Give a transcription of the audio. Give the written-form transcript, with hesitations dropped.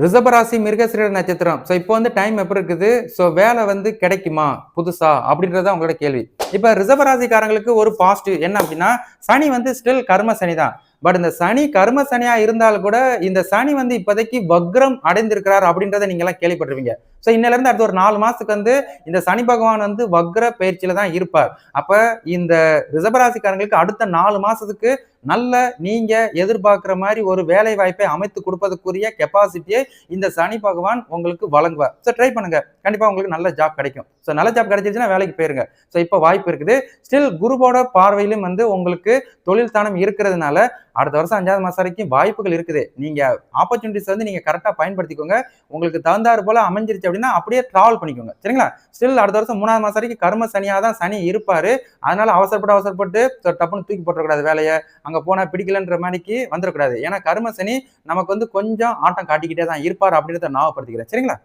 ரிஷபராசி மிருகசீரிட நட்சத்திரம். ஸோ இப்போ வந்து டைம் எப்படி இருக்குது? ஸோ வேலை வந்து கிடைக்குமா புதுசா? அப்படின்றது தான் உங்களோட கேள்வி. இப்ப ரிஷபராசிக்காரங்களுக்கு ஒரு பாசிட்டிவ் என்ன அப்படின்னா, சனி வந்து ஸ்டில் கர்ம சனி தான். பட் இந்த சனி கர்ம சனியா இருந்தாலும் கூட, இந்த சனி வந்து இப்போதைக்கு வக்ரம் அடைந்திருக்கிறார் அப்படின்றத நீங்க எல்லாம் கேள்விப்பட்டிருப்பீங்க. ஸோ இன்னையில இருந்து அடுத்த ஒரு 4 மாசத்துக்கு வந்து இந்த சனி பகவான் வந்து வக்ர பயிற்சியில தான் இருப்பார். அப்ப இந்த ரிஷபராசிக்காரங்களுக்கு அடுத்த 4 மாசத்துக்கு நல்ல நீங்க எதிர்பார்க்கிற மாதிரி ஒரு வேலை வாய்ப்பை அமைத்து கொடுப்பதற்குரிய கெப்பாசிட்டியை இந்த சனி பகவான் உங்களுக்கு வழங்குவார். ஸோ ட்ரை பண்ணுங்க. கண்டிப்பா உங்களுக்கு நல்ல ஜாப் கிடைக்கும். ஸோ நல்ல ஜாப் கிடைச்சிருச்சுன்னா வேலைக்கு போயிருங்க. ஸோ இப்போ வாய்ப்பு இருக்குது. ஸ்டில் குருவோட பார்வையிலும் வந்து உங்களுக்கு தொழில் ஸ்தானம் இருக்கிறதுனால அடுத்த வருஷம் 5வது மாசம் வரைக்கும் வாய்ப்புகள் இருக்குது. நீங்க ஆப்பர்ச்சுனிட்டிஸ் வந்து நீங்க கரெக்டா பயன்படுத்திக்கோங்க. உங்களுக்கு தகுந்தாறு போல அமைஞ்சிருச்சு அப்படின்னா அப்படியே டிராவல் பண்ணிக்கோங்க. சரிங்களா? ஸ்டில் அடுத்த வருஷம் 3வது மாசம் வரைக்கும் கர்ம சனியா தான் சனி இருப்பாரு. அதனால அவசரப்பட்டு டப்புன்னு தூக்கி போட்டுறக்கூடாது வேலையை. அங்க போனா பிடிக்கலன்ற மாதிரிக்கு வந்துடக்கூடாது. ஏன்னா கர்ம சனி நமக்கு வந்து கொஞ்சம் ஆட்டம் காட்டிக்கிட்டே தான் இருப்பார் அப்படின்றத ஞாபகப்படுத்திக்கிறேன். சரிங்களா?